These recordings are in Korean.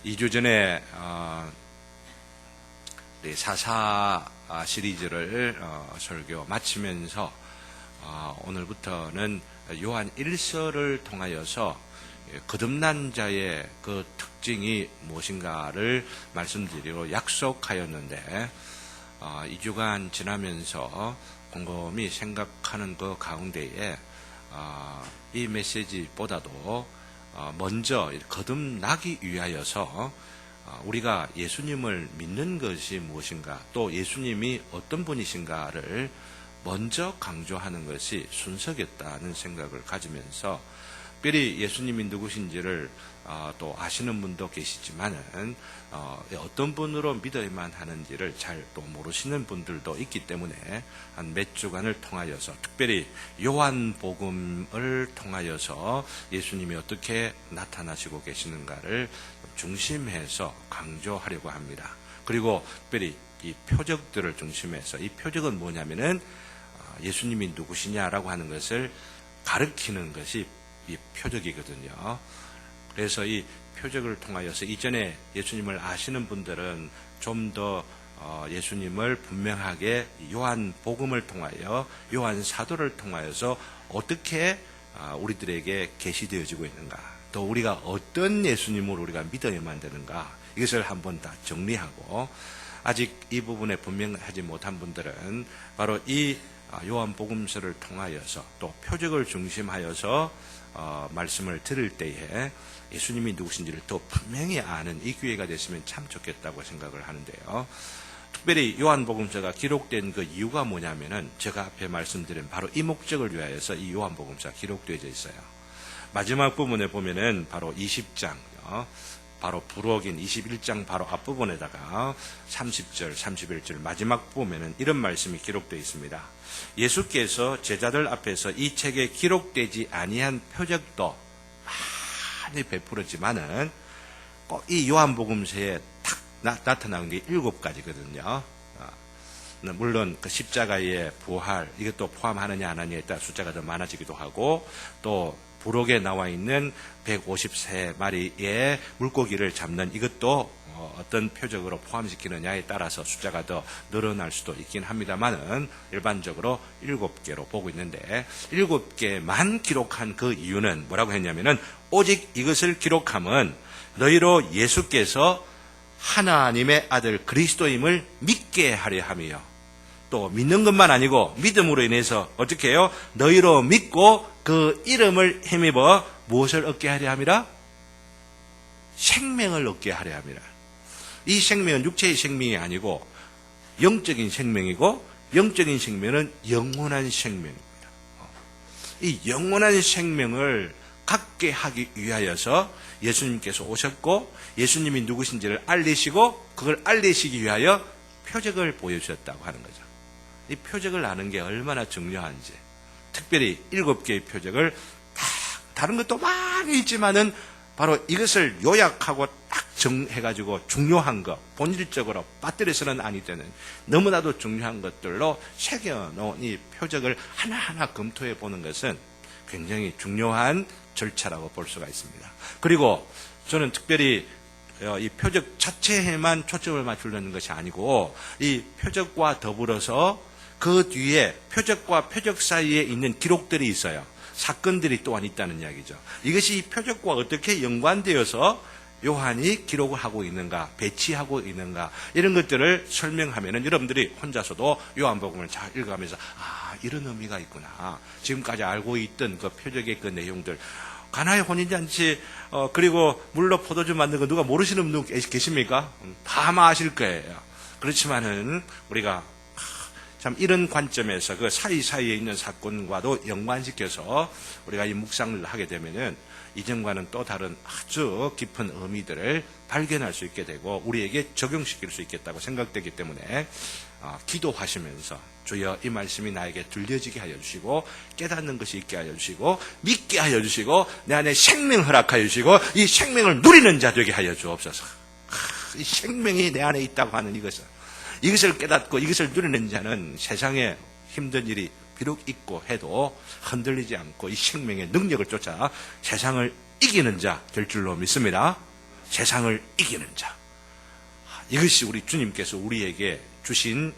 2주 전에 우리 사사 시리즈를 설교 마치면서 오늘부터는 요한 1서를 통하여서 거듭난 자의 그 특징이 무엇인가를 말씀드리기로 약속하였는데 2주간 지나면서 곰곰이 생각하는 그 가운데에 이 메시지보다도 먼저 거듭나기 위하여서 우리가 예수님을 믿는 것이 무엇인가, 또 예수님이 어떤 분이신가를 먼저 강조하는 것이 순서겠다는 생각을 가지면서, 특별히 예수님이 누구신지를 또 아시는 분도 계시지만은 어떤 분으로 믿어야만 하는지를 잘 또 모르시는 분들도 있기 때문에 한 몇 주간을 통하여서, 특별히 요한복음을 통하여서 예수님이 어떻게 나타나시고 계시는가를 중심해서 강조하려고 합니다. 그리고 특별히 이 표적들을 중심해서, 이 표적은 뭐냐면은 예수님이 누구시냐라고 하는 것을 가르치는 것이 이 표적이거든요. 그래서 이 표적을 통하여서 이전에 예수님을 아시는 분들은 좀 더 예수님을 분명하게 요한복음을 통하여, 요한 사도를 통하여서 어떻게 우리들에게 계시되어지고 있는가, 또 우리가 어떤 예수님을 우리가 믿어야만 되는가, 이것을 한번 다 정리하고, 아직 이 부분에 분명하지 못한 분들은 바로 이 요한복음서를 통하여서 또 표적을 중심하여서 말씀을 들을 때에 예수님이 누구신지를 더 분명히 아는 이 기회가 됐으면 참 좋겠다고 생각을 하는데요. 특별히 요한복음서가 기록된 그 이유가 뭐냐면은 제가 앞에 말씀드린 바로 이 목적을 위하여서 이 요한복음서가 기록되어져 있어요. 마지막 부분에 보면은 바로 20장, 바로 부록인 21장 바로 앞부분에다가 30절, 31절 마지막 보면은 이런 말씀이 기록되어 있습니다. 예수께서 제자들 앞에서 이 책에 기록되지 아니한 표적도 많이 베풀었지만은 꼭 이 요한복음서에 딱 나타나는 게 7가지거든요. 물론 그 십자가의 부활, 이것도 포함하느냐 안 하느냐에 따라 숫자가 더 많아지기도 하고, 또 부록에 나와 있는 153마리의 물고기를 잡는 이것도 어떤 표적으로 포함시키느냐에 따라서 숫자가 더 늘어날 수도 있긴 합니다만은 일반적으로 7개로 보고 있는데, 7개만 기록한 그 이유는 뭐라고 했냐면은 오직 이것을 기록함은 너희로 예수께서 하나님의 아들 그리스도임을 믿게 하려 함이요, 또 믿는 것만 아니고 믿음으로 인해서 어떻게 해요? 너희로 믿고 그 이름을 힘입어 무엇을 얻게 하려 함이라? 생명을 얻게 하려 함이라. 이 생명은 육체의 생명이 아니고 영적인 생명이고, 영적인 생명은 영원한 생명입니다. 이 영원한 생명을 갖게 하기 위하여서 예수님께서 오셨고, 예수님이 누구신지를 알리시고, 그걸 알리시기 위하여 표적을 보여주셨다고 하는 거죠. 이 표적을 아는 게 얼마나 중요한지, 특별히 7개의 표적을 다른 것도 많이 있지만은 바로 이것을 요약하고 딱 정해가지고 중요한 것, 본질적으로 빠뜨려서는 아니 되는 너무나도 중요한 것들로 새겨놓은 이 표적을 하나하나 검토해 보는 것은 굉장히 중요한 절차라고 볼 수가 있습니다. 그리고 저는 특별히 이 표적 자체에만 초점을 맞추려는 것이 아니고, 이 표적과 더불어서 그 뒤에 표적과 표적 사이에 있는 기록들이 있어요. 사건들이 또한 있다는 이야기죠. 이것이 이 표적과 어떻게 연관되어서 요한이 기록을 하고 있는가, 배치하고 있는가, 이런 것들을 설명하면은 여러분들이 혼자서도 요한복음을 잘 읽어가면서 이런 의미가 있구나, 지금까지 알고 있던 그 표적의 그 내용들, 가나의 혼인잔치 그리고 물로 포도주 만든 거 누가 모르시는 분 계십니까? 다 아마 아실 거예요. 그렇지만은 우리가 참 이런 관점에서 그 사이사이에 있는 사건과도 연관시켜서 우리가 이 묵상을 하게 되면은 이전과는 또 다른 아주 깊은 의미들을 발견할 수 있게 되고 우리에게 적용시킬 수 있겠다고 생각되기 때문에 기도하시면서 주여 이 말씀이 나에게 들려지게 하여 주시고, 깨닫는 것이 있게 하여 주시고, 믿게 하여 주시고, 내 안에 생명 허락하여 주시고, 이 생명을 누리는 자 되게 하여 주옵소서. 이 생명이 내 안에 있다고 하는 이것을 깨닫고 이것을 누리는 자는 세상에 힘든 일이 비록 있고 해도 흔들리지 않고 이 생명의 능력을 쫓아 세상을 이기는 자 될 줄로 믿습니다. 세상을 이기는 자. 이것이 우리 주님께서 우리에게 주신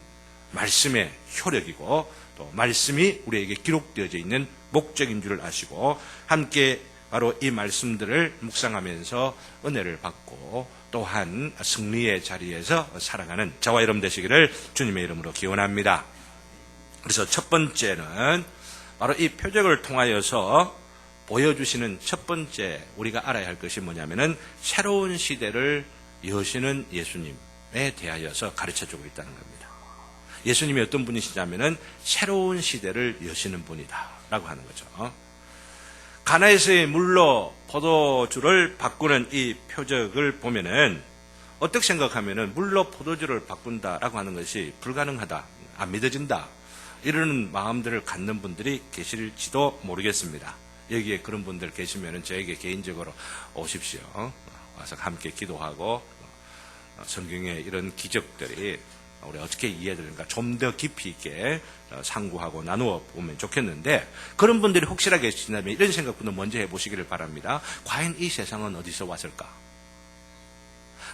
말씀의 효력이고 또 말씀이 우리에게 기록되어져 있는 목적인 줄을 아시고 함께 바로 이 말씀들을 묵상하면서 은혜를 받고 또한 승리의 자리에서 살아가는 저와 여러분 되시기를 주님의 이름으로 기원합니다. 그래서 첫 번째는 바로 이 표적을 통하여서 보여주시는 첫 번째 우리가 알아야 할 것이 뭐냐면은 새로운 시대를 여시는 예수님에 대하여서 가르쳐주고 있다는 겁니다. 예수님이 어떤 분이시냐면은 새로운 시대를 여시는 분이다 라고 하는 거죠. 가나에서의 물로 포도주를 바꾸는 이 표적을 보면은 어떻게 생각하면은 물로 포도주를 바꾼다라고 하는 것이 불가능하다, 안 믿어진다 이러는 마음들을 갖는 분들이 계실지도 모르겠습니다. 여기에 그런 분들 계시면은 저에게 개인적으로 오십시오. 와서 함께 기도하고 성경의 이런 기적들이 우리 어떻게 이해되는가 좀 더 깊이 있게 상고하고 나누어 보면 좋겠는데, 그런 분들이 혹시나 계신다면 이런 생각부터 먼저 해보시기를 바랍니다. 과연 이 세상은 어디서 왔을까?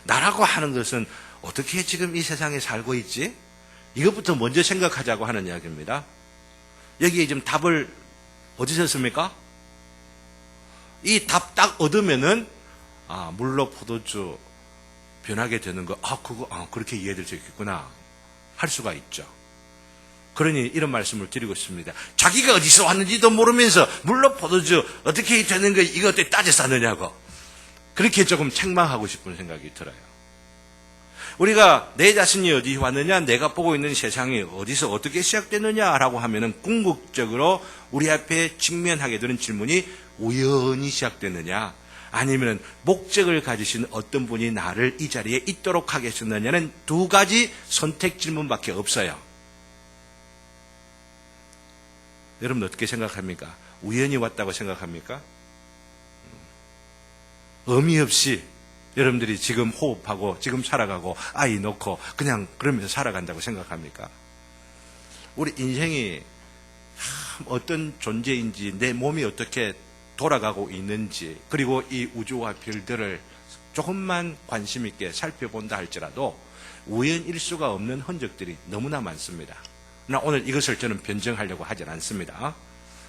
나라고 하는 것은 어떻게 지금 이 세상에 살고 있지? 이것부터 먼저 생각하자고 하는 이야기입니다. 여기에 지금 답을 어디서 씁니까? 이 답 딱 얻으면은 물로 포도주 변하게 되는 거, 그렇게 이해될 수 있겠구나 할 수가 있죠. 그러니 이런 말씀을 드리고 있습니다. 자기가 어디서 왔는지도 모르면서 물로 포도주 어떻게 되는 거 이거 어떻게 따져서 하느냐고 그렇게 조금 책망하고 싶은 생각이 들어요. 우리가 내 자신이 어디 왔느냐, 내가 보고 있는 세상이 어디서 어떻게 시작됐느냐라고 하면은 궁극적으로 우리 앞에 직면하게 되는 질문이 우연히 시작됐느냐, 아니면 목적을 가지신 어떤 분이 나를 이 자리에 있도록 하겠느냐는 두 가지 선택 질문밖에 없어요. 여러분 어떻게 생각합니까? 우연히 왔다고 생각합니까? 의미 없이 여러분들이 지금 호흡하고 지금 살아가고 아이 놓고 그냥 그러면서 살아간다고 생각합니까? 우리 인생이 어떤 존재인지, 내 몸이 어떻게 돌아가고 있는지, 그리고 이 우주와 별들을 조금만 관심 있게 살펴본다 할지라도 우연일 수가 없는 흔적들이 너무나 많습니다. 그러나 오늘 이것을 저는 변증하려고 하진 않습니다.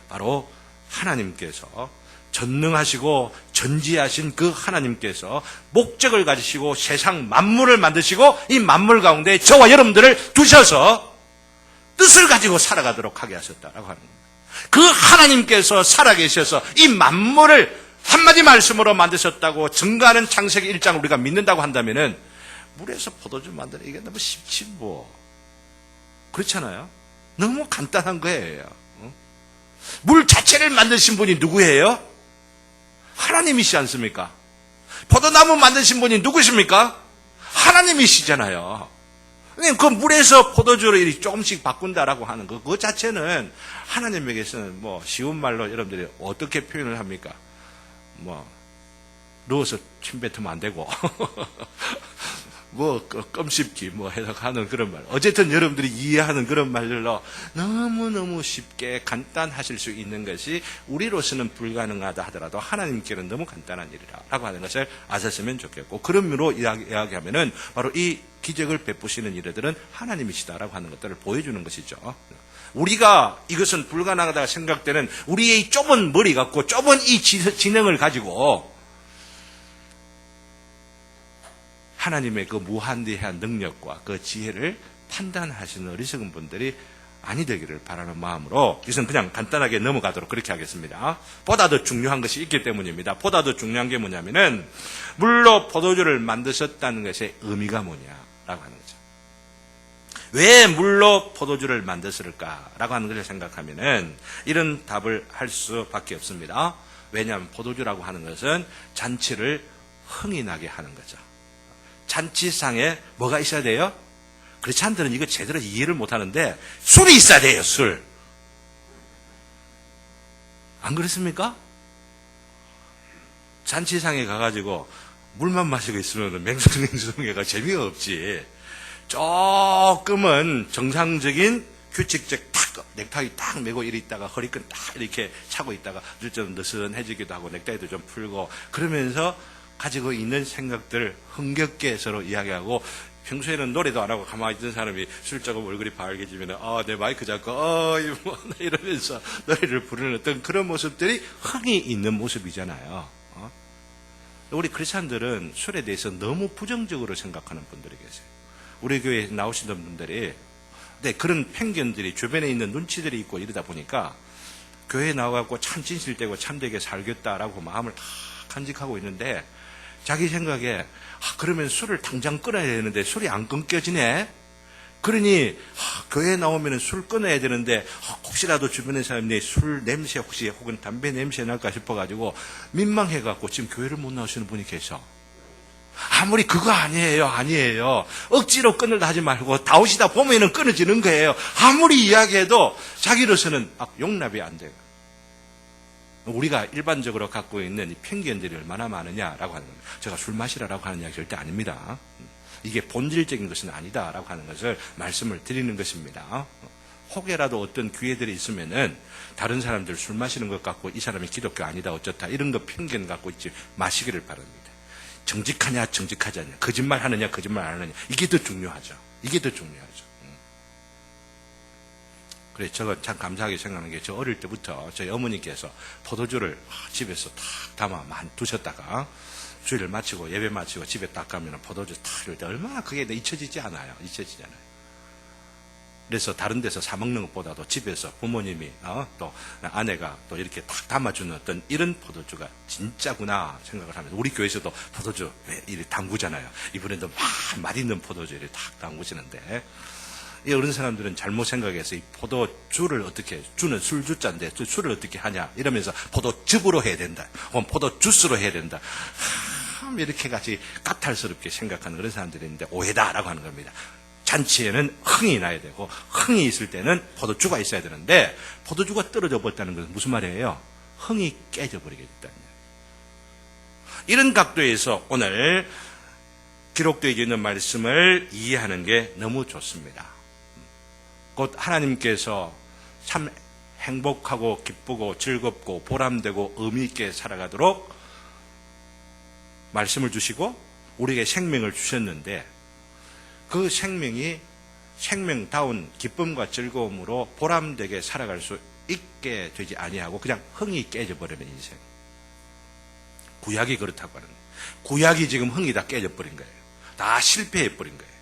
바로 하나님께서 전능하시고 전지하신 그 하나님께서 목적을 가지시고 세상 만물을 만드시고 이 만물 가운데 저와 여러분들을 두셔서 뜻을 가지고 살아가도록 하게 하셨다라고 하는 겁니다. 그 하나님께서 살아계셔서 이 만물을 한마디 말씀으로 만드셨다고 증거하는 창세기 1장을 우리가 믿는다고 한다면은 물에서 포도주 만드는 이게 너무 쉽지 뭐. 그렇잖아요. 너무 간단한 거예요. 물 자체를 만드신 분이 누구예요? 하나님이시지 않습니까? 포도나무 만드신 분이 누구십니까? 하나님이시잖아요. 그 물에서 포도주를 조금씩 바꾼다라고 하는 거, 그 자체는 하나님에게서는 뭐 쉬운 말로 여러분들이 어떻게 표현을 합니까? 뭐 누워서 침 뱉으면 안 되고 뭐 껌 씹기 뭐 해석하는 그런 말. 어쨌든 여러분들이 이해하는 그런 말들로 너무너무 쉽게 간단하실 수 있는 것이 우리로서는 불가능하다 하더라도 하나님께는 너무 간단한 일이라고 하는 것을 아셨으면 좋겠고, 그런 의미로 이야기하면은 바로 이 기적을 베푸시는 이들은 하나님이시다라고 하는 것들을 보여주는 것이죠. 우리가 이것은 불가능하다 생각되는 우리의 좁은 머리 갖고 좁은 이 지능을 가지고 하나님의 그 무한대한 능력과 그 지혜를 판단하시는 어리석은 분들이 아니 되기를 바라는 마음으로 이것은 그냥 간단하게 넘어가도록 그렇게 하겠습니다. 보다 더 중요한 것이 있기 때문입니다. 보다 더 중요한 게 뭐냐면은 물로 포도주를 만드셨다는 것의 의미가 뭐냐라고 하는 거죠. 왜 물로 포도주를 만드셨을까라고 하는 것을 생각하면은 이런 답을 할 수밖에 없습니다. 왜냐하면 포도주라고 하는 것은 잔치를 흥이 나게 하는 거죠. 잔치상에 뭐가 있어야 돼요? 그렇지 않더라도 이거 제대로 이해를 못하는데 술이 있어야 돼요. 술. 안 그렇습니까? 잔치상에 가가지고 물만 마시고 있으면 맹숭맹숭해가 재미가 없지. 조금은 정상적인 규칙적 탁 넥타이 딱 메고 이리 있다가 허리끈 딱 이렇게 차고 있다가 좀 느슨해지기도 하고 넥타이도 좀 풀고 그러면서 가지고 있는 생각들을 흥겹게 서로 이야기하고, 평소에는 노래도 안 하고 가만히 있던 사람이 술 조금 얼굴이 밝아지면 내 마이크 잡고 이러면서 노래를 부르는 어떤 그런 모습들이 흥이 있는 모습이잖아요. 우리 크리스찬들은 술에 대해서 너무 부정적으로 생각하는 분들이 계세요. 우리 교회에 나오시는 분들이 그런 편견들이 주변에 있는 눈치들이 있고 이러다 보니까 교회에 나와갖고 참 진실되고 참되게 살겠다라고 마음을 다 간직하고 있는데, 자기 생각에 그러면 술을 당장 끊어야 되는데 술이 안 끊겨지네. 그러니 교회에 나오면 술 끊어야 되는데 혹시라도 주변의 사람이 술 냄새 혹은 담배 냄새 날까 싶어가지고 민망해갖고 지금 교회를 못 나오시는 분이 계셔. 아무리 그거 아니에요. 억지로 끊으려 하지 말고 나오시다 보면은 끊어지는 거예요. 아무리 이야기해도 자기로서는 용납이 안 돼요. 우리가 일반적으로 갖고 있는 이 편견들이 얼마나 많으냐라고 하는 겁니다. 제가 술 마시라라고 하는 이야기 절대 아닙니다. 이게 본질적인 것은 아니다라고 하는 것을 말씀을 드리는 것입니다. 혹여라도 어떤 기회들이 있으면은 다른 사람들 술 마시는 것 같고 이 사람이 기독교 아니다 어쩌다 이런 거 편견 갖고 있지 마시기를 바랍니다. 정직하냐 정직하지 않냐, 거짓말 하느냐 거짓말 안 하느냐, 이게 더 중요하죠. 그래, 저거 참 감사하게 생각하는 게, 저 어릴 때부터 저희 어머니께서 포도주를 집에서 탁 담아 두셨다가 주일을 마치고 예배 마치고 집에 딱 가면 포도주 탁 이럴 때 얼마나 그게 잊혀지지 않아요. 그래서 다른 데서 사 먹는 것보다도 집에서 부모님이 또 아내가 또 이렇게 탁 담아주는 어떤 이런 포도주가 진짜구나 생각을 하면서, 우리 교회에서도 포도주 이렇게 담그잖아요. 이번에도 맛있는 포도주를 탁 담그시는데, 이 어른 사람들은 잘못 생각해서 이 포도주를 어떻게, 주는 술주자인데 술을 어떻게 하냐 이러면서 포도즙으로 해야 된다, 혹은 포도주스로 해야 된다, 이렇게 같이 까탈스럽게 생각하는 그런 사람들이 있는데 오해다라고 하는 겁니다. 잔치에는 흥이 나야 되고, 흥이 있을 때는 포도주가 있어야 되는데, 포도주가 떨어져 버렸다는 것은 무슨 말이에요? 흥이 깨져 버리겠다. 이런 각도에서 오늘 기록되어 있는 말씀을 이해하는 게 너무 좋습니다. 곧 하나님께서 참 행복하고 기쁘고 즐겁고 보람되고 의미있게 살아가도록 말씀을 주시고 우리에게 생명을 주셨는데, 그 생명이 생명다운 기쁨과 즐거움으로 보람되게 살아갈 수 있게 되지 아니하고 그냥 흥이 깨져버리는 인생. 구약이 그렇다고 하는 거예요. 구약이 지금 흥이 다 깨져버린 거예요. 다 실패해버린 거예요.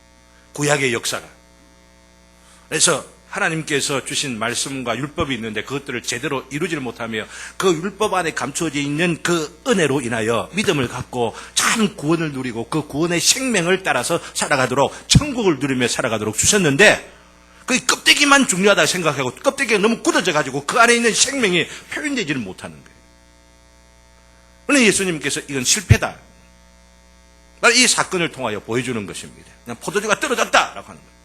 구약의 역사가. 그래서 하나님께서 주신 말씀과 율법이 있는데 그것들을 제대로 이루지를 못하며 그 율법 안에 감춰져 있는 그 은혜로 인하여 믿음을 갖고 참 구원을 누리고 그 구원의 생명을 따라서 살아가도록, 천국을 누리며 살아가도록 주셨는데, 그 껍데기만 중요하다 생각하고 껍데기가 너무 굳어져 가지고 그 안에 있는 생명이 표현되지를 못하는 거예요. 그런데 예수님께서 이건 실패다, 이 사건을 통하여 보여주는 것입니다. 그냥 포도주가 떨어졌다라고 하는 거예요.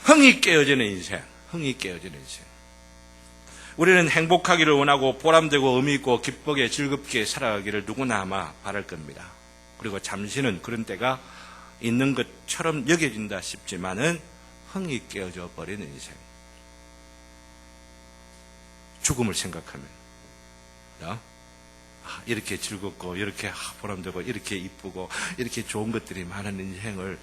흥이 깨어지는 인생. 우리는 행복하기를 원하고 보람되고 의미있고 기쁘게 즐겁게 살아가기를 누구나 아마 바랄 겁니다. 그리고 잠시는 그런 때가 있는 것처럼 여겨진다 싶지만은 흥이 깨어져 버리는 인생. 죽음을 생각하면 이렇게 즐겁고 이렇게 보람되고 이렇게 이쁘고 이렇게 좋은 것들이 많은 인생을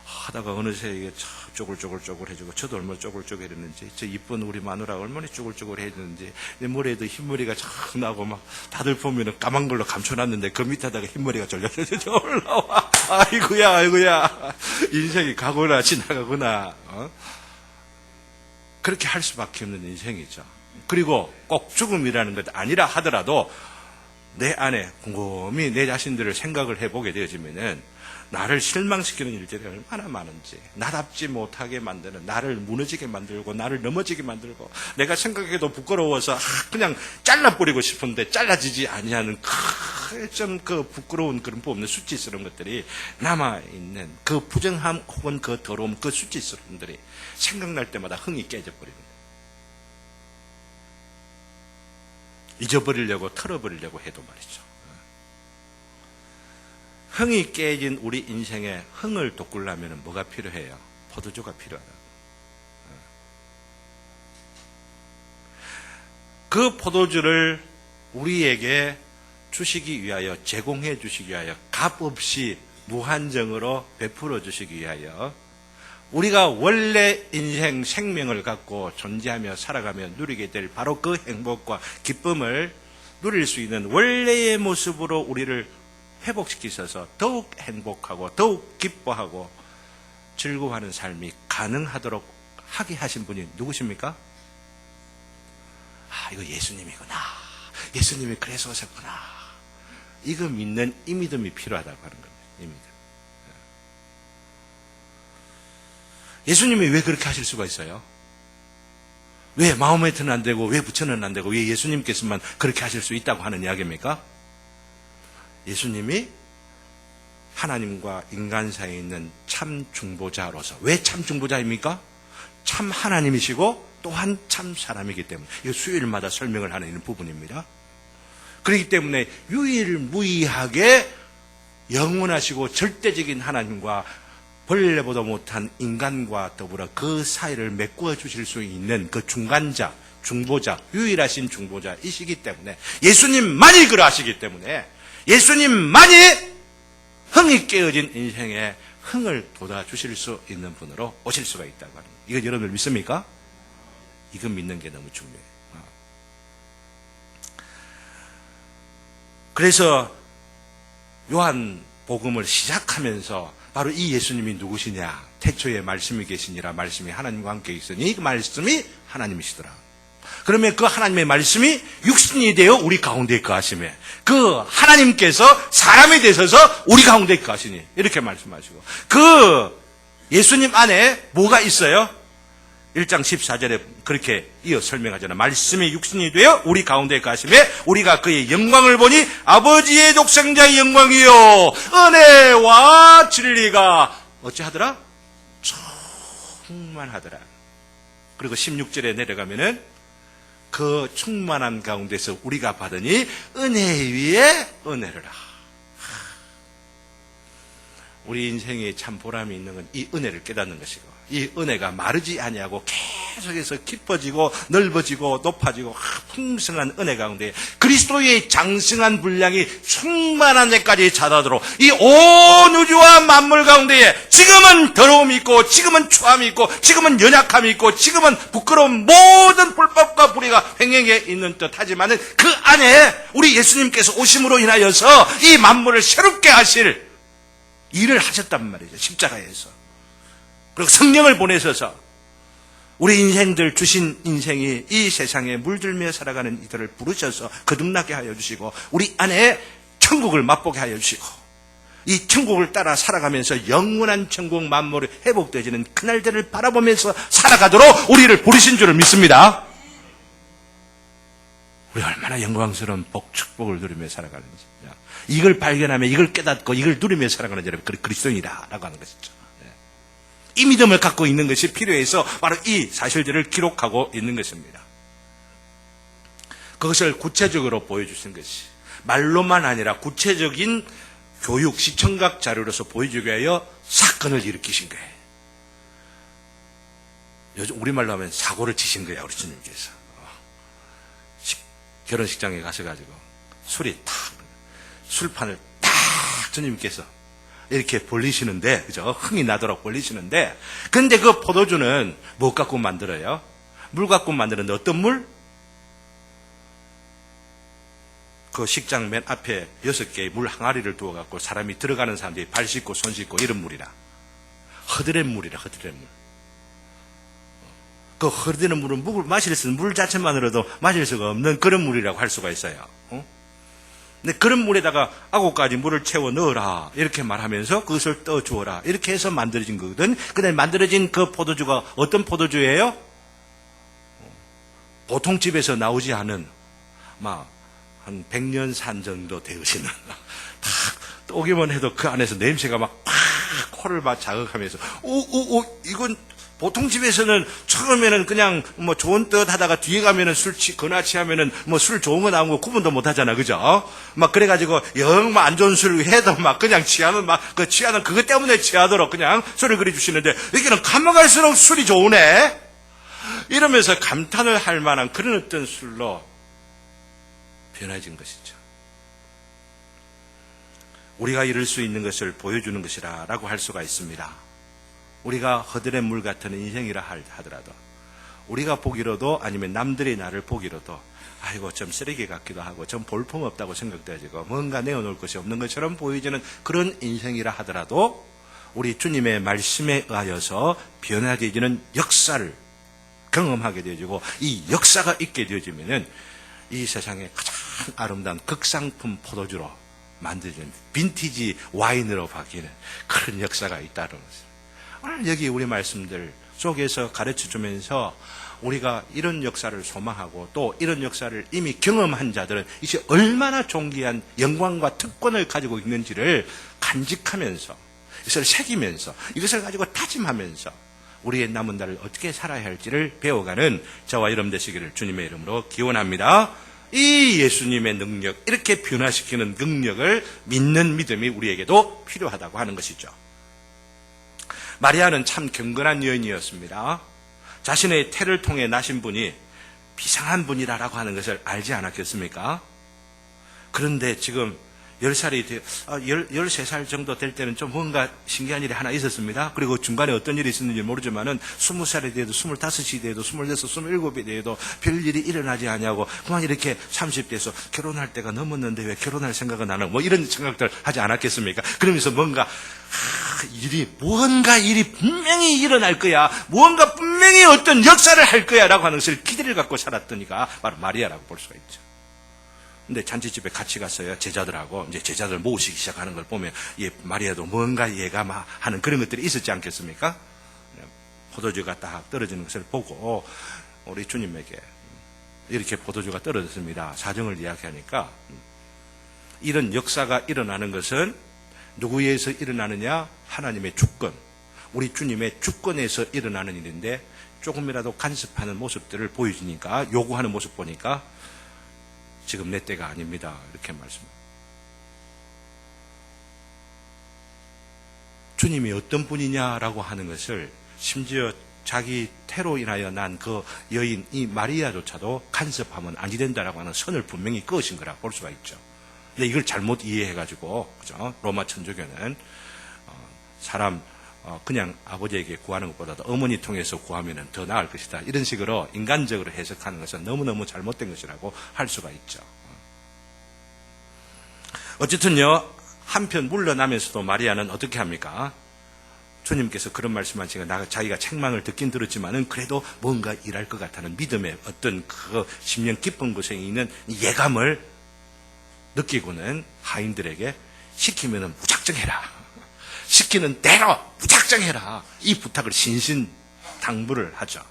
하다가 어느새 이게 참 쪼글쪼글해지고, 저도 얼마나 쪼글쪼글했는지, 저 이쁜 우리 마누라가 얼마나 쪼글쪼글했는지, 내 머리에도 흰머리가 쫙 나고 막 다들 보면은 까만 걸로 감춰놨는데 그 밑에다가 흰머리가 졸려서 올라와. 아이고야. 인생이 가구나 지나가구나. 그렇게 할 수밖에 없는 인생이죠. 그리고 꼭 죽음이라는 것 아니라 하더라도 내 안에 곰곰이 내 자신들을 생각을 해보게 되어지면은 나를 실망시키는 일들이 얼마나 많은지, 나답지 못하게 만드는, 나를 무너지게 만들고 나를 넘어지게 만들고, 내가 생각해도 부끄러워서 그냥 잘라버리고 싶은데 잘라지지 아니하는 좀 그 부끄러운 그런 없는 수치스러운 것들이 남아있는 그 부정함 혹은 그 더러움, 그 수치스러움들이 생각날 때마다 흥이 깨져버리는 거예요. 잊어버리려고 털어버리려고 해도 말이죠. 흥이 깨진 우리 인생에 흥을 돋구려면 뭐가 필요해요? 포도주가 필요하다. 그 포도주를 우리에게 주시기 위하여, 제공해 주시기 위하여, 값없이 무한정으로 베풀어 주시기 위하여 우리가 원래 인생 생명을 갖고 존재하며 살아가며 누리게 될 바로 그 행복과 기쁨을 누릴 수 있는 원래의 모습으로 우리를 회복시키셔서 더욱 행복하고 더욱 기뻐하고 즐거워하는 삶이 가능하도록 하게 하신 분이 누구십니까? 아, 이거 예수님이구나. 예수님이 그래서 오셨구나. 이거 믿는 이 믿음이 필요하다고 하는 겁니다. 이 믿음. 예수님이 왜 그렇게 하실 수가 있어요? 왜 마호메트는 안 되고 왜 부처는 안 되고 왜 예수님께서만 그렇게 하실 수 있다고 하는 이야기입니까? 예수님이 하나님과 인간 사이에 있는 참 중보자로서, 왜 참 중보자입니까? 참 하나님이시고 또한 참 사람이기 때문에, 이거 수요일마다 설명을 하는 부분입니다. 그렇기 때문에 유일무이하게 영원하시고 절대적인 하나님과 벌레보다 못한 인간과 더불어 그 사이를 메꾸어 주실 수 있는 그 중간자, 중보자, 유일하신 중보자이시기 때문에, 예수님만이 그러하시기 때문에 예수님만이 흥이 깨어진 인생에 흥을 돋아주실 수 있는 분으로 오실 수가 있다고 하는 거예요. 이건 여러분들 믿습니까? 이건 믿는 게 너무 중요해요. 그래서 요한복음을 시작하면서 바로 이 예수님이 누구시냐? 태초에 말씀이 계시니라, 말씀이 하나님과 함께 있으니 그 말씀이 하나님이시더라. 그러면 그 하나님의 말씀이 육신이 되어 우리 가운데 거하시며, 그 하나님께서 사람이 되셔서 우리 가운데 거하시니, 이렇게 말씀하시고, 그 예수님 안에 뭐가 있어요? 1장 14절에 그렇게 이어 설명하잖아요. 말씀이 육신이 되어 우리 가운데 가시며 우리가 그의 영광을 보니 아버지의 독생자의 영광이요 은혜와 진리가 어찌하더라? 충만하더라. 그리고 16절에 내려가면은 그 충만한 가운데서 우리가 받으니 은혜 위에 은혜를. 우리 인생에 참 보람이 있는 건 이 은혜를 깨닫는 것이고, 이 은혜가 마르지 아니하고 계속해서 깊어지고 넓어지고 높아지고 풍성한 은혜 가운데 그리스도의 장성한 분량이 충만한 데까지 자라도록 이 온 우주와 만물 가운데에 지금은 더러움이 있고 지금은 추함이 있고 지금은 연약함이 있고 지금은 부끄러운 모든 불법과 불의가 횡행해 있는 듯 하지만은 그 안에 우리 예수님께서 오심으로 인하여서 이 만물을 새롭게 하실 일을 하셨단 말이죠. 십자가에서. 그리고 성령을 보내셔서 우리 인생들 주신 인생이 이 세상에 물들며 살아가는 이들을 부르셔서 거듭나게 하여 주시고 우리 안에 천국을 맛보게 하여 주시고 이 천국을 따라 살아가면서 영원한 천국 만물이 회복되어지는 그날들을 바라보면서 살아가도록 우리를 부르신 줄을 믿습니다. 우리 얼마나 영광스러운 축복을 누리며 살아가는지, 이걸 발견하며 이걸 깨닫고 이걸 누리며 살아가는 여러분, 그리스도인이다라고 하는 것이죠. 이 믿음을 갖고 있는 것이 필요해서 바로 이 사실들을 기록하고 있는 것입니다. 그것을 구체적으로 보여주신 것이 말로만 아니라 구체적인 교육, 시청각 자료로서 보여주기 위하여 사건을 일으키신 거예요. 요즘 우리말로 하면 사고를 치신 거야, 우리 주님께서. 결혼식장에 가셔가지고 술이 술판을 딱 주님께서 이렇게 벌리시는데, 그죠? 흥이 나도록 벌리시는데, 근데 그 포도주는 뭐 갖고 만들어요? 물 갖고 만드는데 어떤 물? 그 식장 맨 앞에 6개의 물 항아리를 두어갖고 사람이 들어가는 사람들이 발 씻고 손 씻고 이런 물이라. 허드렛 물이라, 허드렛 물. 그 흐르는 물은 마실 수 있는 물 자체만으로도 마실 수가 없는 그런 물이라고 할 수가 있어요. 근데 그런 물에다가 9가지 물을 채워 넣어라 이렇게 말하면서 그것을 떠 주어라 이렇게 해서 만들어진 거거든. 근데 만들어진 그 포도주가 어떤 포도주예요? 보통 집에서 나오지 않은 한 100년 산 정도 되으시는 딱 오기만 해도 그 안에서 냄새가 막 코를 막 자극하면서 이건 보통 집에서는 처음에는 그냥 좋은 뜻 하다가 뒤에 가면은 거나 취하면은 술 좋은 거 나온 거 구분도 못 하잖아. 그죠? 그래가지고 영 안 좋은 술 해도 그냥 취하는 취하는 그것 때문에 취하도록 그냥 술을 그려주시는데 여기는 가면 갈수록 술이 좋으네? 이러면서 감탄을 할 만한 그런 어떤 술로 변해진 것이죠. 우리가 이룰 수 있는 것을 보여주는 것이라고 할 수가 있습니다. 우리가 허들의 물 같은 인생이라 하더라도, 우리가 보기로도 아니면 남들이 나를 보기로도 아이고 좀 쓰레기 같기도 하고 좀 볼품없다고 생각되어지고 뭔가 내어놓을 것이 없는 것처럼 보여지는 그런 인생이라 하더라도 우리 주님의 말씀에 의하여서 변화되어지는 역사를 경험하게 되어지고, 이 역사가 있게 되어지면은 이 세상에 가장 아름다운 극상품 포도주로 만들어진 빈티지 와인으로 바뀌는 그런 역사가 있다는 것입니다. 오늘 여기 우리 말씀들 속에서 가르쳐주면서 우리가 이런 역사를 소망하고 또 이런 역사를 이미 경험한 자들은 이제 얼마나 존귀한 영광과 특권을 가지고 있는지를 간직하면서, 이것을 새기면서, 이것을 가지고 다짐하면서 우리의 남은 날을 어떻게 살아야 할지를 배워가는 저와 여러분 되시기를 주님의 이름으로 기원합니다. 이 예수님의 능력, 이렇게 변화시키는 능력을 믿는 믿음이 우리에게도 필요하다고 하는 것이죠. 마리아는 참 경건한 여인이었습니다. 자신의 태를 통해 나신 분이 비상한 분이라고 하는 것을 알지 않았겠습니까? 그런데 지금 13살 정도 될 때는 좀 뭔가 신기한 일이 하나 있었습니다. 그리고 중간에 어떤 일이 있었는지 모르지만은 20살이 돼도 25이 돼도 26, 27이 돼도 별일이 일어나지 않냐고 그만 이렇게 30대에서 결혼할 때가 넘었는데 왜 결혼할 생각은 안 하고 뭐 이런 생각들 하지 않았겠습니까? 그러면서 뭔가 일이 분명히 일어날 거야. 무언가 분명히 어떤 역사를 할 거야 라고 하는 것을 기대를 갖고 살았더니가 바로 마리아라고 볼 수가 있죠. 근데 잔치집에 같이 갔어요. 제자들하고 이제 제자들 모으시기 시작하는 걸 보면 마리아도 뭔가 얘가 막 하는 그런 것들이 있었지 않겠습니까? 포도주가 딱 떨어지는 것을 보고 우리 주님에게 이렇게 포도주가 떨어졌습니다. 사정을 이야기하니까 이런 역사가 일어나는 것은 누구에 의해서 일어나느냐? 하나님의 주권, 우리 주님의 주권에서 일어나는 일인데 조금이라도 간섭하는 모습들을 보여주니까, 요구하는 모습 보니까 지금 내 때가 아닙니다. 이렇게 말씀합니다. 주님이 어떤 분이냐라고 하는 것을 심지어 자기 태로 인하여 난 그 여인 이 마리아조차도 간섭하면 아니 된다라고 하는 선을 분명히 그으신 거라 볼 수가 있죠. 근데 이걸 잘못 이해해가지고, 그죠? 로마 천주교는 사람 그냥 아버지에게 구하는 것보다도 어머니 통해서 구하면 더 나을 것이다, 이런 식으로 인간적으로 해석하는 것은 너무너무 잘못된 것이라고 할 수가 있죠. 어쨌든요, 한편 물러나면서도 마리아는 어떻게 합니까? 주님께서 그런 말씀하시니까 자기가 책망을 듣긴 들었지만은 그래도 뭔가 일할 것 같다는 믿음의 어떤 그 심령 깊은 곳에 있는 예감을 느끼고는 하인들에게 시키면은 무작정 해라, 시키는 대로 무작정 해라, 이 부탁을 신신당부를 하죠.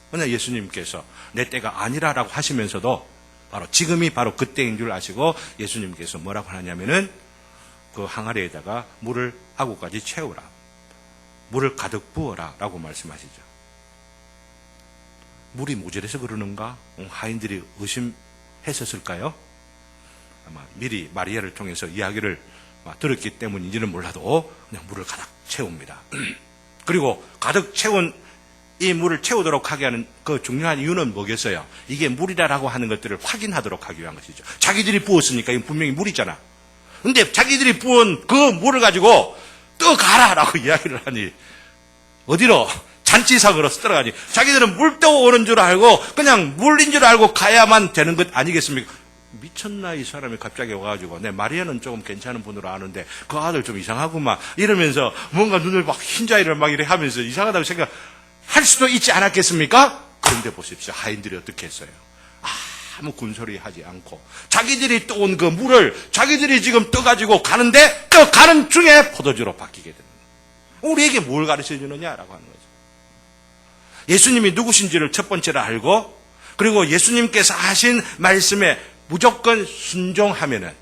그러나 예수님께서 내 때가 아니라라고 하시면서도 바로 지금이 바로 그때인 줄 아시고 예수님께서 뭐라고 하냐면은 그 항아리에다가 물을 아구까지 채우라, 물을 가득 부어라 라고 말씀하시죠. 물이 모자라서 그러는가? 하인들이 의심했었을까요? 아마 미리 마리아를 통해서 이야기를 들었기 때문인지는 몰라도 그냥 물을 가득 채웁니다. 그리고 가득 채운 이 물을 채우도록 하게 하는 그 중요한 이유는 뭐겠어요? 이게 물이라고 하는 것들을 확인하도록 하기 위한 것이죠. 자기들이 부었으니까 이건 분명히 물이잖아. 근데 자기들이 부은 그 물을 가지고 떠가라라고 이야기를 하니 어디로? 잔치상으로 떠나가니 자기들은 물 떠오는 줄 알고 그냥 물인 줄 알고 가야만 되는 것 아니겠습니까? 미쳤나 이 사람이 갑자기 와가지고 내 마리아는 조금 괜찮은 분으로 아는데 그 아들 좀 이상하구만 이러면서 뭔가 눈을 막 흰자위를 막 이래 하면서 이상하다고 생각할 수도 있지 않았겠습니까? 그런데 보십시오, 하인들이 어떻게 했어요? 아무 군소리 하지 않고 자기들이 떠온 그 물을 자기들이 지금 떠가지고 가는데 떠가는 중에 포도주로 바뀌게 됩니다. 우리에게 뭘 가르쳐 주느냐라고 하는 거죠. 예수님이 누구신지를 첫 번째로 알고 그리고 예수님께서 하신 말씀에 무조건 순종하면은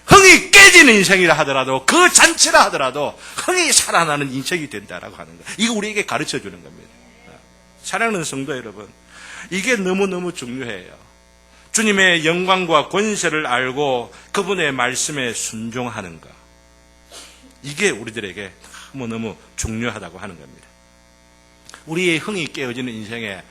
흥이 깨지는 인생이라 하더라도 그 잔치라 하더라도 흥이 살아나는 인생이 된다라고 하는 거예요. 이거 우리에게 가르쳐 주는 겁니다. 사랑하는 성도 여러분, 이게 너무너무 중요해요. 주님의 영광과 권세를 알고 그분의 말씀에 순종하는 것, 이게 우리들에게 너무너무 중요하다고 하는 겁니다. 우리의 흥이 깨어지는 인생에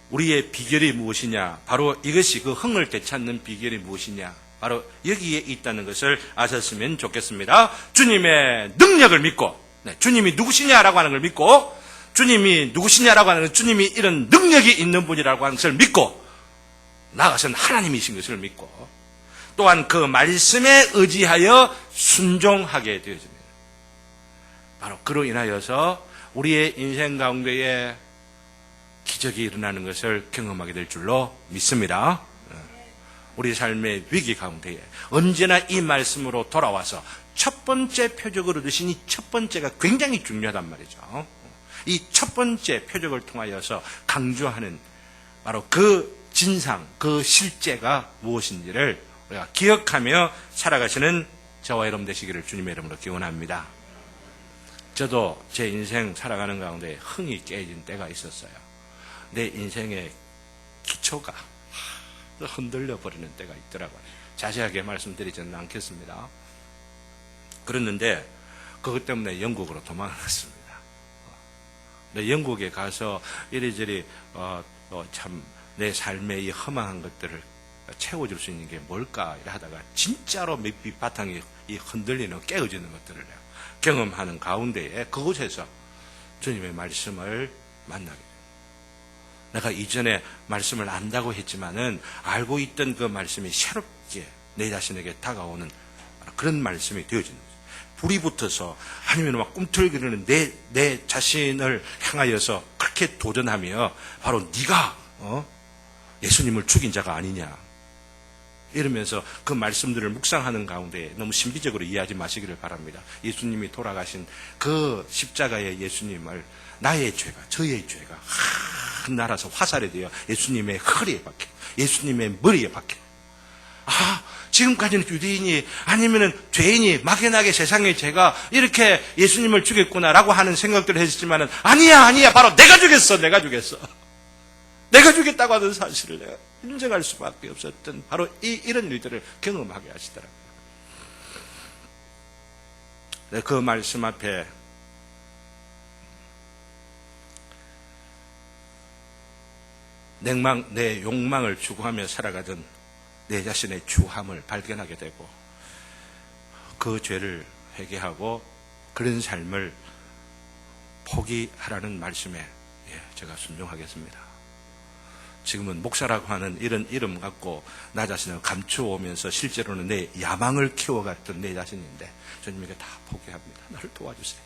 우리의 비결이 무엇이냐? 바로 이것이 그 흥을 되찾는 비결이 무엇이냐? 바로 여기에 있다는 것을 아셨으면 좋겠습니다. 주님의 능력을 믿고, 주님이 누구시냐라고 하는 걸 믿고, 주님이 누구시냐라고 하는 건 주님이 이런 능력이 있는 분이라고 하는 것을 믿고, 나아가서는 하나님이신 것을 믿고, 또한 그 말씀에 의지하여 순종하게 되어집니다. 바로 그로 인하여서 우리의 인생 가운데에 기적이 일어나는 것을 경험하게 될 줄로 믿습니다. 우리 삶의 위기 가운데에 언제나 이 말씀으로 돌아와서 첫 번째 표적으로 드신 이 첫 번째가 굉장히 중요하단 말이죠. 이 첫 번째 표적을 통하여서 강조하는 바로 그 진상, 그 실제가 무엇인지를 우리가 기억하며 살아가시는 저와 여러분 되시기를 주님의 이름으로 기원합니다. 저도 제 인생 살아가는 가운데 흥이 깨진 때가 있었어요. 내 인생의 기초가 흔들려 버리는 때가 있더라고요. 자세하게 말씀드리지는 않겠습니다. 그랬는데 그것 때문에 영국으로 도망을 갔습니다. 영국에 가서 이리저리 참 내 삶의 이 허망한 것들을 채워줄 수 있는 게 뭘까 하다가 진짜로 밑바탕이 흔들리는 깨어지는 것들을 경험하는 가운데에 그곳에서 주님의 말씀을 만나게 돼요. 내가 이전에 말씀을 안다고 했지만은 알고 있던 그 말씀이 새롭게 내 자신에게 다가오는 그런 말씀이 되어지는 거죠. 불이 붙어서 아니면 막 꿈틀거리는 내 자신을 향하여서 그렇게 도전하며 바로 네가 예수님을 죽인 자가 아니냐 이러면서 그 말씀들을 묵상하는 가운데 너무 신비적으로 이해하지 마시기를 바랍니다. 예수님이 돌아가신 그 십자가의 예수님을 나의 죄가, 저의 죄가 날아서 화살이 되어 예수님의 허리에 박혀, 예수님의 머리에 박혀. 지금까지는 유대인이 아니면은 죄인이 막연하게 세상의 죄가 이렇게 예수님을 죽였구나라고 하는 생각들을 했지만은 아니야, 바로 내가 죽였어. 내가 죽였다고 하는 사실을 내가 인정할 수밖에 없었던 바로 이런 일들을 경험하게 하시더라고요. 그 말씀 앞에 내 욕망을 추구하며 살아가던 내 자신의 추함을 발견하게 되고 그 죄를 회개하고 그런 삶을 포기하라는 말씀에 제가 순종하겠습니다. 지금은 목사라고 하는 이런 이름 갖고 나 자신을 감추어오면서 실제로는 내 야망을 키워갔던 내 자신인데 주님에게 다 포기합니다. 나를 도와주세요.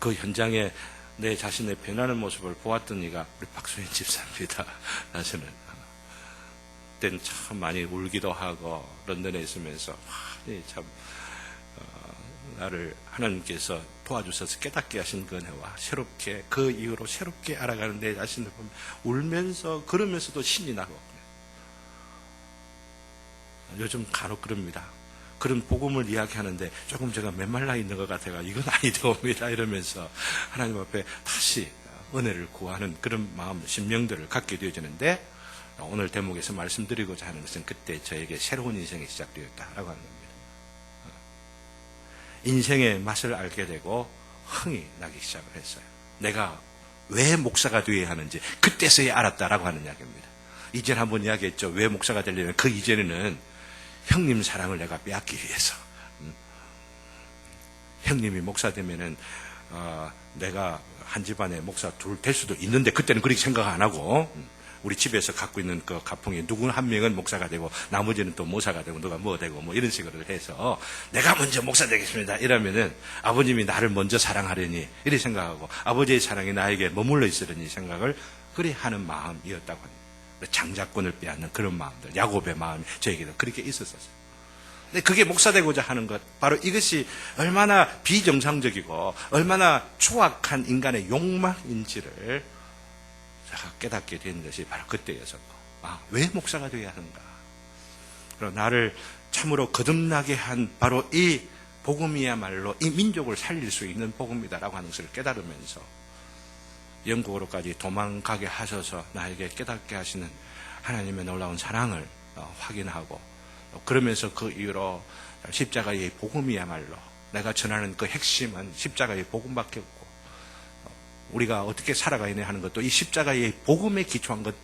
그 현장에 내 자신의 변하는 모습을 보았던 이가 우리 박수현 집사입니다. 사실은 그때는 참 많이 울기도 하고 런던에 있으면서 참 나를 하나님께서 도와주셔서 깨닫게 하신 그 은혜와 새롭게 그 이후로 새롭게 알아가는 내 자신을 보면 울면서 그러면서도 신이 나고 요즘 간혹 그럽니다. 그런 복음을 이야기하는데 조금 제가 메말라 있는 것 같아가 이건 아니되옵니다 이러면서 하나님 앞에 다시 은혜를 구하는 그런 마음 심령들을 갖게 되어지는데 오늘 대목에서 말씀드리고자 하는 것은 그때 저에게 새로운 인생이 시작되었다라고 하는 겁니다. 인생의 맛을 알게 되고 흥이 나기 시작을 했어요. 내가 왜 목사가 되어야 하는지 그때서야 알았다라고 하는 이야기입니다. 이전에 한번 이야기했죠. 왜 목사가 되려면 그 이전에는 형님 사랑을 내가 빼앗기 위해서 형님이 목사 되면은 내가 한 집안에 목사 둘 될 수도 있는데 그때는 그렇게 생각 안 하고 우리 집에서 갖고 있는 그 가풍이 누구 한 명은 목사가 되고 나머지는 또 모사가 되고 누가 뭐 되고 뭐 이런 식으로 해서 내가 먼저 목사 되겠습니다 이러면은 아버님이 나를 먼저 사랑하려니 이렇게 생각하고 아버지의 사랑이 나에게 머물러 있으려니 생각을 그리 하는 마음이었다고 합니다. 장자권을 빼앗는 그런 마음들, 야곱의 마음이 저에게도 그렇게 있었어요. 근데 그게 목사 되고자 하는 것, 바로 이것이 얼마나 비정상적이고 얼마나 추악한 인간의 욕망인지를 제가 깨닫게 된 것이 바로 그때였었고, 왜 목사가 되어야 하는가? 그리고 나를 참으로 거듭나게 한 바로 이 복음이야말로 이 민족을 살릴 수 있는 복음이다라고 하는 것을 깨달으면서 영국으로까지 도망가게 하셔서 나에게 깨닫게 하시는 하나님의 놀라운 사랑을 확인하고 그러면서 그 이후로 십자가의 복음이야말로 내가 전하는 그 핵심은 십자가의 복음밖에 없고 우리가 어떻게 살아가야 하는 것도 이 십자가의 복음에 기초한 것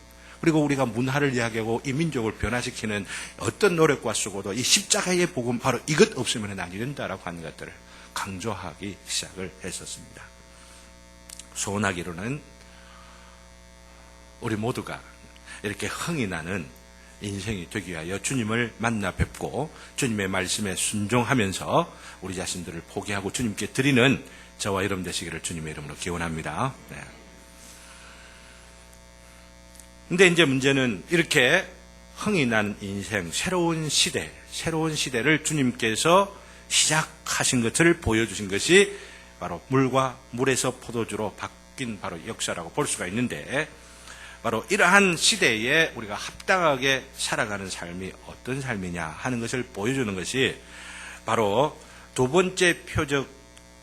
그리고 우리가 문화를 이야기하고 이 민족을 변화시키는 어떤 노력과 수고도 이 십자가의 복음 바로 이것 없으면 안 된다라고 하는 것들을 강조하기 시작을 했었습니다. 소원하기로는 우리 모두가 이렇게 흥이 나는 인생이 되기 위하여 주님을 만나 뵙고 주님의 말씀에 순종하면서 우리 자신들을 포기하고 주님께 드리는 저와 여러분 되시기를 주님의 이름으로 기원합니다. 네. 근데 이제 문제는 이렇게 흥이 난 인생, 새로운 시대를 주님께서 시작하신 것을 보여주신 것이 바로 물과 물에서 포도주로 바뀐 바로 역사라고 볼 수가 있는데, 바로 이러한 시대에 우리가 합당하게 살아가는 삶이 어떤 삶이냐 하는 것을 보여주는 것이 바로 두 번째 표적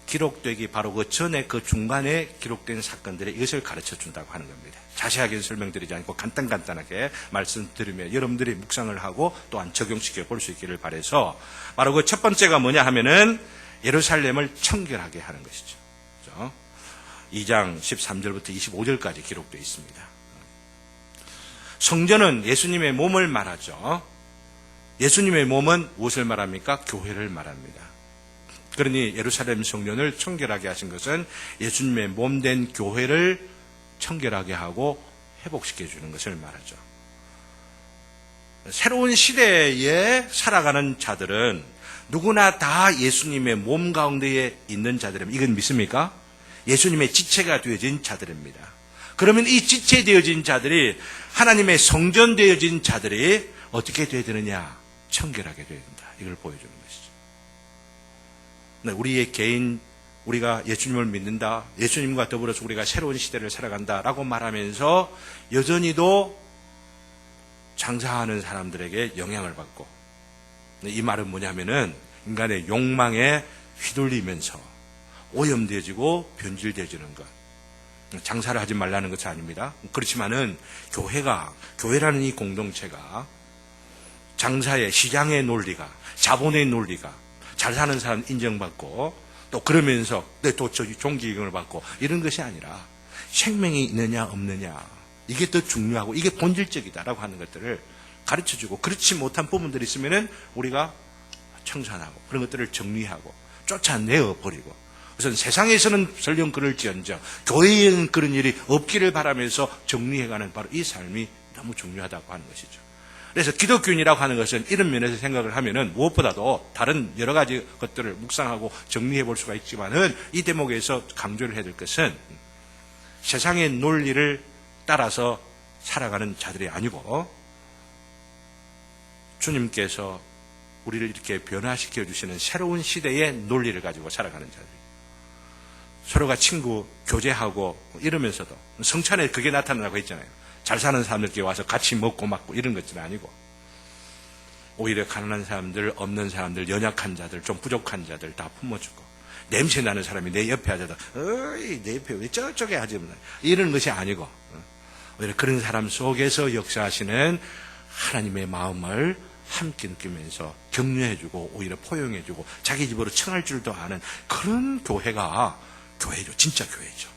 기록되기 바로 그 전에 그 중간에 기록된 사건들의 이것을 가르쳐 준다고 하는 겁니다. 자세하게 설명드리지 않고 간단하게 말씀드리며 여러분들이 묵상을 하고 또한 적용시켜 볼 수 있기를 바라서, 바로 그 첫 번째가 뭐냐 하면은 예루살렘을 청결하게 하는 것이죠. 그렇죠? 2장 13절부터 25절까지 기록되어 있습니다. 성전은 예수님의 몸을 말하죠. 예수님의 몸은 무엇을 말합니까? 교회를 말합니다. 그러니 예루살렘 성전을 청결하게 하신 것은 예수님의 몸된 교회를 청결하게 하고 회복시켜 주는 것을 말하죠. 새로운 시대에 살아가는 자들은 누구나 다 예수님의 몸 가운데에 있는 자들입니다. 이건 믿습니까? 예수님의 지체가 되어진 자들입니다. 그러면 이 지체되어진 자들이, 하나님의 성전 되어진 자들이 어떻게 되어야 되느냐? 청결하게 되어야 된다. 이걸 보여주는 것이죠. 우리의 개인, 우리가 예수님을 믿는다, 예수님과 더불어서 우리가 새로운 시대를 살아간다라고 말하면서 여전히도 장사하는 사람들에게 영향을 받고, 이 말은 뭐냐면은 인간의 욕망에 휘둘리면서 오염되어지고 변질되어지는 것. 장사를 하지 말라는 것이 아닙니다. 그렇지만은 교회라는 이 공동체가 장사의, 시장의 논리가, 자본의 논리가, 잘 사는 사람 인정받고 또 그러면서 또 종기경을 받고 이런 것이 아니라 생명이 있느냐 없느냐, 이게 더 중요하고 이게 본질적이다라고 하는 것들을 가르쳐주고, 그렇지 못한 부분들이 있으면은 우리가 청산하고 그런 것들을 정리하고 쫓아내어버리고, 우선 세상에서는 설령 그럴지언정 교회에는 그런 일이 없기를 바라면서 정리해가는 바로 이 삶이 너무 중요하다고 하는 것이죠. 그래서 기독교인이라고 하는 것은 이런 면에서 생각을 하면은 무엇보다도 다른 여러 가지 것들을 묵상하고 정리해 볼 수가 있지만은 이 대목에서 강조를 해야 될 것은 세상의 논리를 따라서 살아가는 자들이 아니고 주님께서 우리를 이렇게 변화시켜 주시는 새로운 시대의 논리를 가지고 살아가는 자들. 서로가 친구, 교제하고 이러면서도 성찬에 그게 나타나고 있잖아요. 잘 사는 사람들께 와서 같이 먹고 맞고 이런 것들은 아니고, 오히려 가난한 사람들, 없는 사람들, 연약한 자들, 좀 부족한 자들 다 품어주고, 냄새 나는 사람이 내 옆에 하자다, 어이 내 옆에 왜 저쪽에 하지, 이런 것이 아니고, 오히려 그런 사람 속에서 역사하시는 하나님의 마음을 함께 느끼면서 격려해주고 오히려 포용해주고 자기 집으로 청할 줄도 아는 그런 교회가 교회죠. 진짜 교회죠.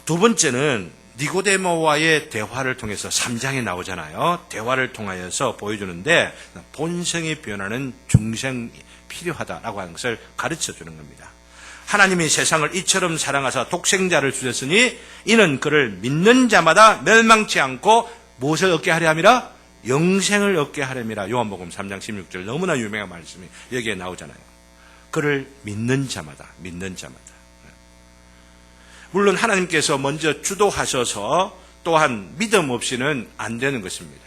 두 번째는 니고데모와의 대화를 통해서 3장에 나오잖아요. 대화를 통하여서 보여주는데 본성이 변하는 중생이 필요하다라고 하는 것을 가르쳐주는 겁니다. 하나님이 세상을 이처럼 사랑하사 독생자를 주셨으니 이는 그를 믿는 자마다 멸망치 않고 무엇을 얻게 하려 함이라? 영생을 얻게 하려니라. 요한복음 3장 16절 너무나 유명한 말씀이 여기에 나오잖아요. 그를 믿는 자마다. 물론 하나님께서 먼저 주도하셔서 또한 믿음 없이는 안 되는 것입니다.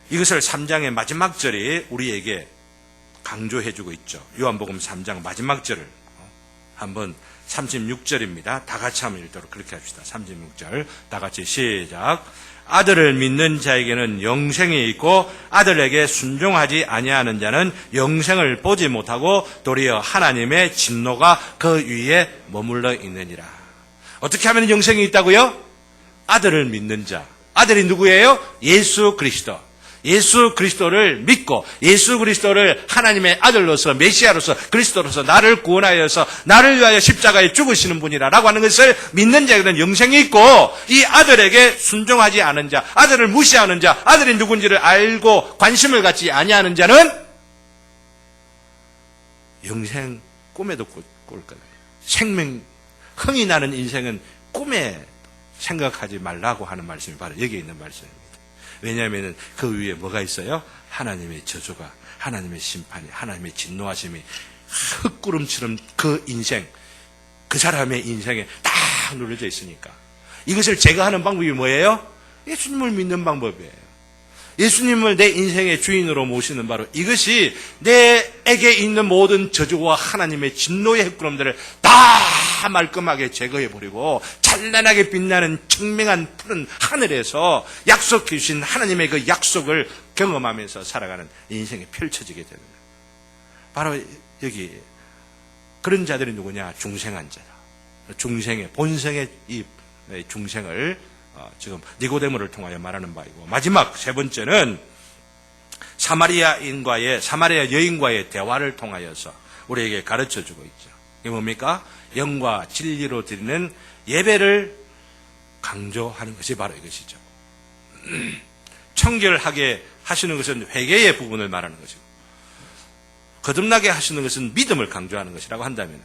이것을 3장의 마지막 절이 우리에게 강조해주고 있죠. 요한복음 3장 마지막 절을 한번 36절입니다. 다 같이 한번 읽도록 그렇게 합시다. 36절 다 같이 시작. 아들을 믿는 자에게는 영생이 있고 아들에게 순종하지 아니하는 자는 영생을 보지 못하고 도리어 하나님의 진노가 그 위에 머물러 있느니라. 어떻게 하면 영생이 있다고요? 아들을 믿는 자. 아들이 누구예요? 예수 그리스도. 예수 그리스도를 믿고 예수 그리스도를 하나님의 아들로서 메시아로서 그리스도로서 나를 구원하여서 나를 위하여 십자가에 죽으시는 분이라고 하는 것을 믿는 자에게는 영생이 있고, 이 아들에게 순종하지 않은 자, 아들을 무시하는 자, 아들이 누군지를 알고 관심을 갖지 아니하는 자는 영생 꿈에도 꿀 거예요. 생명, 흥이 나는 인생은 꿈에 생각하지 말라고 하는 말씀이 바로 여기에 있는 말씀입니다. 왜냐하면 그 위에 뭐가 있어요? 하나님의 저주가, 하나님의 심판이, 하나님의 진노하심이 흙구름처럼 그 인생, 그 사람의 인생에 딱 눌러져 있으니까. 이것을 제거하는 방법이 뭐예요? 예수님을 믿는 방법이에요. 예수님을 내 인생의 주인으로 모시는 바로 이것이 내에게 있는 모든 저주와 하나님의 진노의 흙구름들을 다 말끔하게 제거해버리고 찬란하게 빛나는 청명한 푸른 하늘에서 약속해 주신 하나님의 그 약속을 경험하면서 살아가는 인생이 펼쳐지게 되는 거예요. 바로 여기 그런 자들이 누구냐? 중생한 자다. 중생의 본성의 이 중생을 지금 니고데모를 통하여 말하는 바이고, 마지막 세 번째는 사마리아 여인과의 대화를 통하여서 우리에게 가르쳐주고 있죠. 이게 뭡니까? 영과 진리로 드리는 예배를 강조하는 것이 바로 이것이죠. 청결하게 하시는 것은 회개의 부분을 말하는 것이고, 거듭나게 하시는 것은 믿음을 강조하는 것이라고 한다면,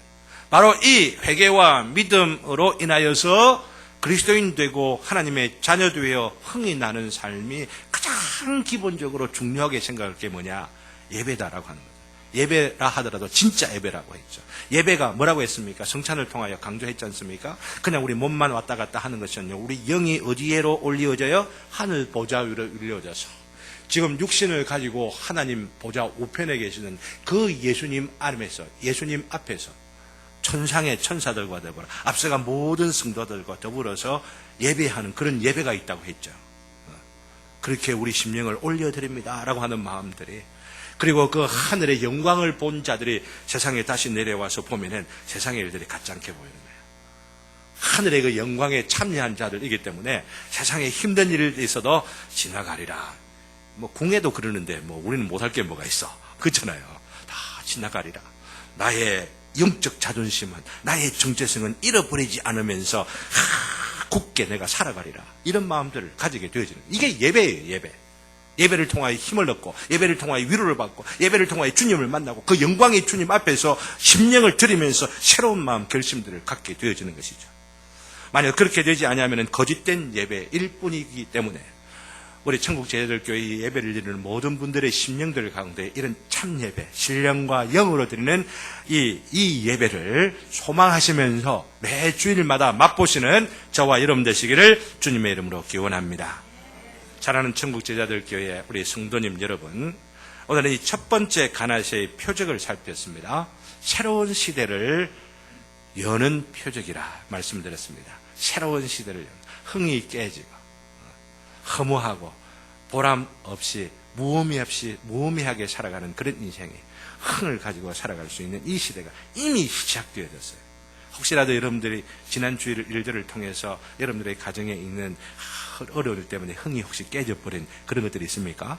바로 이 회개와 믿음으로 인하여서 그리스도인 되고 하나님의 자녀 되어 흥이 나는 삶이 가장 기본적으로 중요하게 생각할 게 뭐냐? 예배다라고 하는 거죠. 예배라 하더라도 진짜 예배라고 했죠. 예배가 뭐라고 했습니까? 성찬을 통하여 강조했지 않습니까? 그냥 우리 몸만 왔다 갔다 하는 것이 아니라 우리 영이 어디에로 올려져요? 하늘 보좌 위로 올려져서 지금 육신을 가지고 하나님 보좌 우편에 계시는 그 예수님 앞에서 천상의 천사들과 더불어 앞서간 모든 성도들과 더불어서 예배하는 그런 예배가 있다고 했죠. 그렇게 우리 심령을 올려드립니다 라고 하는 마음들이, 그리고 그 하늘의 영광을 본 자들이 세상에 다시 내려와서 보면은 세상의 일들이 가짜않게 보이는 거예요. 하늘의 그 영광에 참여한 자들이기 때문에 세상에 힘든 일이 있어도 지나가리라. 뭐 궁에도 그러는데 뭐 우리는 못할 게 뭐가 있어. 그렇잖아요. 다 지나가리라. 나의 영적 자존심은, 나의 정체성은 잃어버리지 않으면서 굳게 내가 살아가리라. 이런 마음들을 가지게 되어지는, 이게 예배예요. 예배. 예배를 통하여 힘을 얻고, 예배를 통하여 위로를 받고, 예배를 통하여 주님을 만나고 그 영광의 주님 앞에서 심령을 드리면서 새로운 마음 결심들을 갖게 되어지는 것이죠. 만약 그렇게 되지 않으면 거짓된 예배일 뿐이기 때문에 우리 천국 제자들교회 예배를 드리는 모든 분들의 심령들 가운데 이런 참 예배, 신령과 영으로 드리는 이 예배를 소망하시면서 매 주일마다 맛보시는 저와 여러분 되시기를 주님의 이름으로 기원합니다. 사랑하는 천국 제자들교회 우리 성도님 여러분, 오늘은 이 첫 번째 가나세의 표적을 살폈습니다. 새로운 시대를 여는 표적이라 말씀드렸습니다. 새로운 시대를 여는, 흥이 깨지고 허무하고 보람 없이 무의미하게 살아가는 그런 인생이 흥을 가지고 살아갈 수 있는 이 시대가 이미 시작되어졌어요. 혹시라도 여러분들이 지난 주일 일들을 통해서 여러분들의 가정에 있는 어려움 때문에 흥이 혹시 깨져버린 그런 것들이 있습니까?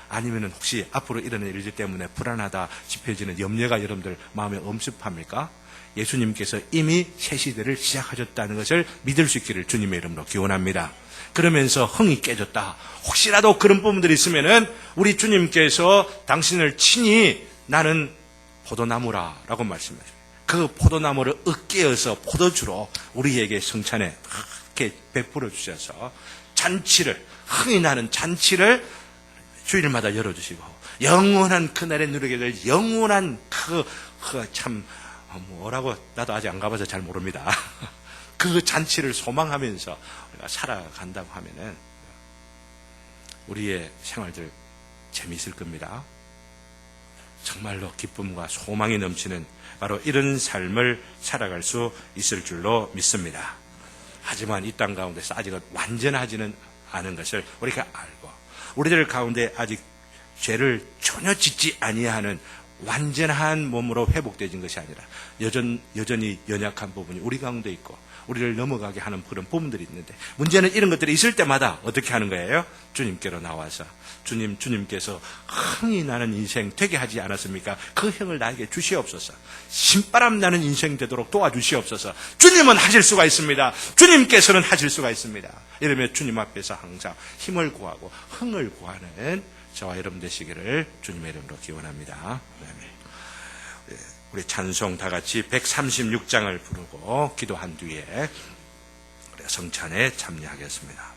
아니면 혹시 앞으로 일어나는 일들 때문에 불안하다 싶어지는 염려가 여러분들 마음에 엄습합니까? 예수님께서 이미 새 시대를 시작하셨다는 것을 믿을 수 있기를 주님의 이름으로 기원합니다. 그러면서 흥이 깨졌다, 혹시라도 그런 부분들이 있으면은 우리 주님께서 당신을 친히 나는 포도나무라 라고 말씀하십니다. 그 포도나무를 으깨어서 포도주로 우리에게 성찬에 이렇게 베풀어 주셔서 잔치를, 흥이 나는 잔치를 주일마다 열어주시고 영원한 그날에 누리게 될 영원한 뭐라고 나도 아직 안 가봐서 잘 모릅니다. 그 잔치를 소망하면서 우리가 살아간다고 하면은 우리의 생활들 재미있을 겁니다. 정말로 기쁨과 소망이 넘치는 바로 이런 삶을 살아갈 수 있을 줄로 믿습니다. 하지만 이 땅 가운데서 아직은 완전하지는 않은 것을 우리가 알고, 우리들 가운데 아직 죄를 전혀 짓지 아니하는 완전한 몸으로 회복되진 것이 아니라 여전히 연약한 부분이 우리 가운데 있고, 우리를 넘어가게 하는 그런 부분들이 있는데, 문제는 이런 것들이 있을 때마다 어떻게 하는 거예요? 주님께로 나와서 주님께서 흥이 나는 인생 되게 하지 않았습니까? 그 흥을 나에게 주시옵소서. 신바람 나는 인생 되도록 도와주시옵소서. 주님은 하실 수가 있습니다. 주님께서는 하실 수가 있습니다. 이러면 주님 앞에서 항상 힘을 구하고 흥을 구하는 저와 여러분 되시기를 주님의 이름으로 기원합니다. 우리 찬송 다 같이 136장을 부르고 기도한 뒤에 성찬에 참여하겠습니다.